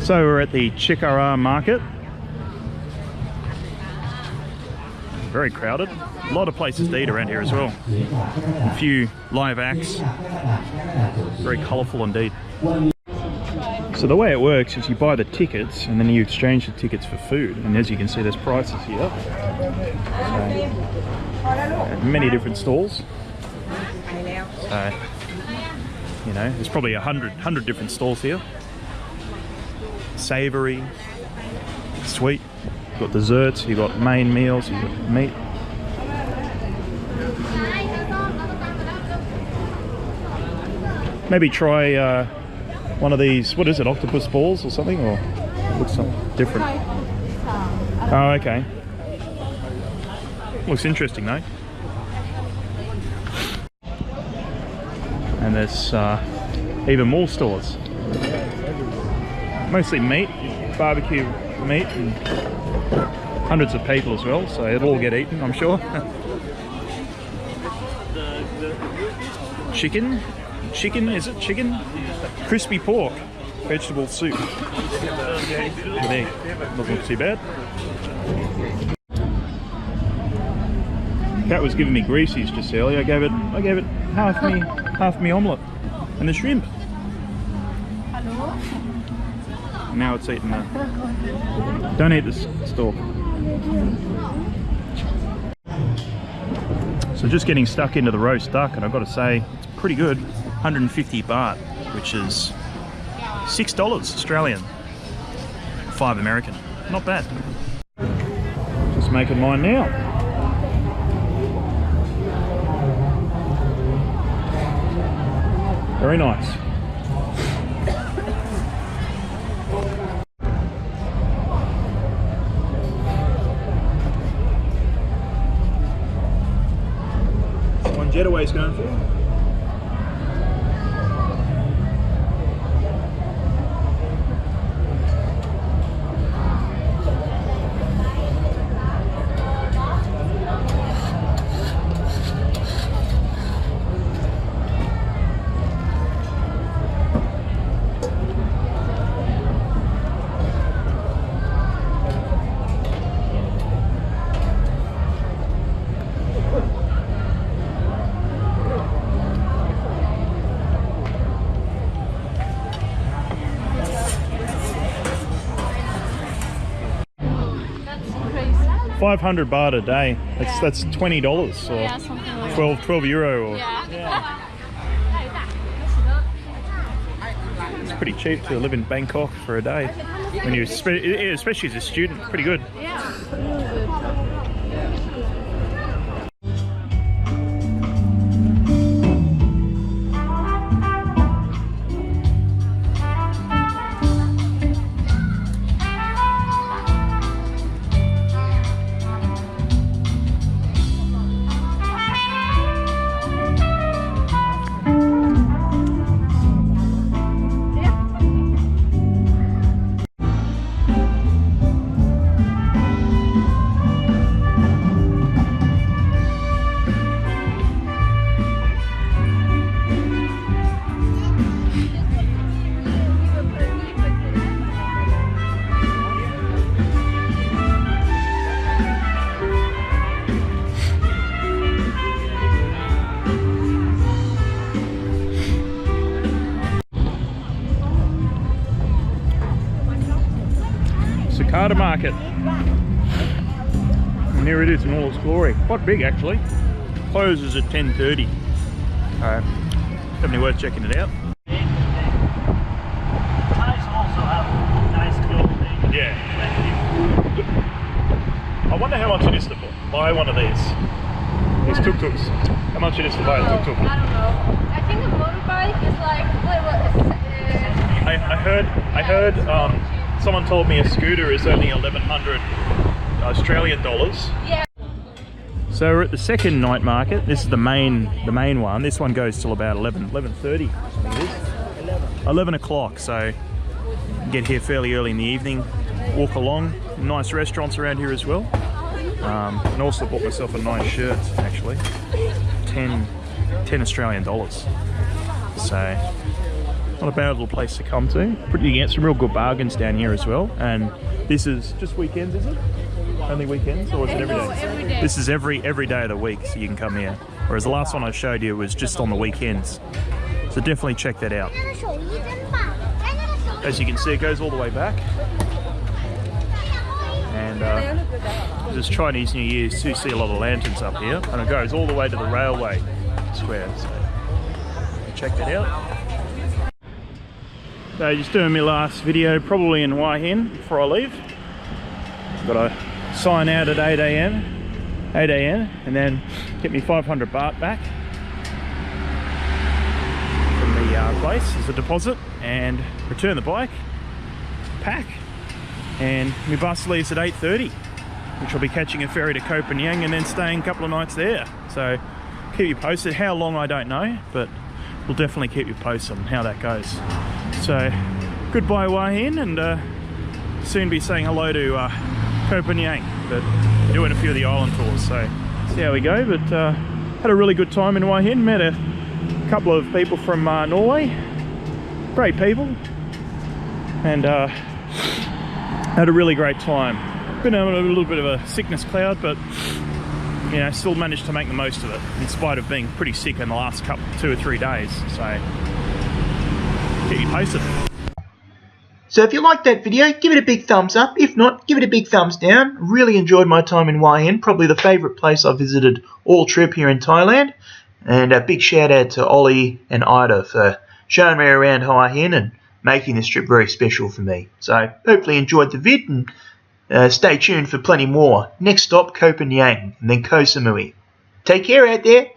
So we're at the Cicada Market. Very crowded. A lot of places to eat around here as well. A few live acts. Very colourful indeed. So the way it works is you buy the tickets and then you exchange the tickets for food. And as you can see, there's prices here. So, many different stalls. So, you know, there's probably 100 different stalls here. Savoury, sweet. You've got desserts, you've got main meals, you've got meat. Maybe try one of these, what is it, octopus balls or something? Or it looks something different. Oh, okay. Looks interesting though. And there's even more stores. Mostly meat, barbecue meat, and hundreds of people as well, so it'll all get eaten, I'm sure. Chicken, is it chicken? Crispy pork, vegetable soup. There, doesn't look too bad. Cat was giving me greasies just earlier. I gave it half me omelette and the shrimp. Now it's eating that. Don't eat this stalk. So just getting stuck into the roast duck, and I've got to say it's pretty good. 150 baht, which is $6 Australian, 5 American. Not bad. Just making mine now. Very nice. One Jettaway's going for. $500 baht a day. That's $20 or Yeah, something like 12 euro. Or, yeah. It's pretty cheap to live in Bangkok for a day. When you, especially as a student, pretty good. Yeah, really good. Cicada Market. And here it is in all its glory. Quite big actually. Closes at 10:30. Definitely worth checking it out. Thais also have nice clothing. Yeah. I wonder how much it is to buy one of these tuk-tuks. How much it is to buy a tuk-tuk? I don't know. I think a motorbike is like, I heard someone told me a scooter is only 1,100 Australian dollars. Yeah. So we're at the second night market. This is the main one. This one goes till about 11:30. I think it is. 11 o'clock. So you can get here fairly early in the evening. Walk along. Nice restaurants around here as well. And also bought myself a nice shirt actually. 10 Australian dollars. So Not a bad little place to come to. You can get some real good bargains down here as well. And this is just weekends, is it? Only weekends, or is it every day? No, every day. This is every day of the week, so you can come here. Whereas the last one I showed you was just on the weekends. So definitely check that out. As you can see, it goes all the way back. And this Chinese New Year's too, see a lot of lanterns up here, and it goes all the way to the railway square. So check that out. So just doing my last video, probably in Hua Hin before I leave. Got to sign out at 8 a.m. and then get me 500 baht back from the place as a deposit, and return the bike, pack, and my bus leaves at 8:30, which I'll be catching a ferry to Koh Phangan and then staying a couple of nights there. So keep you posted. How long I don't know, but we'll definitely keep you posted on how that goes. So goodbye Hua Hin, and soon be saying hello to Koh Phangan, but doing a few of the island tours, so see how we go. But had a really good time in Hua Hin, met a couple of people from Norway, great people, and had a really great time. Been having a little bit of a sickness cloud, but you know, still managed to make the most of it in spite of being pretty sick in the last 2 or 3 days. So keep you posted. So if you liked that video, give it a big thumbs up. If not, give it a big thumbs down. Really enjoyed my time in Hua Hin, probably the favourite place I've visited all trip here in Thailand. And a big shout out to Ollie and Ida for showing me around Hua Hin and making this trip very special for me. So hopefully you enjoyed the vid, and stay tuned for plenty more. Next stop, Koh Phangan, and then Koh Samui. Take care out there.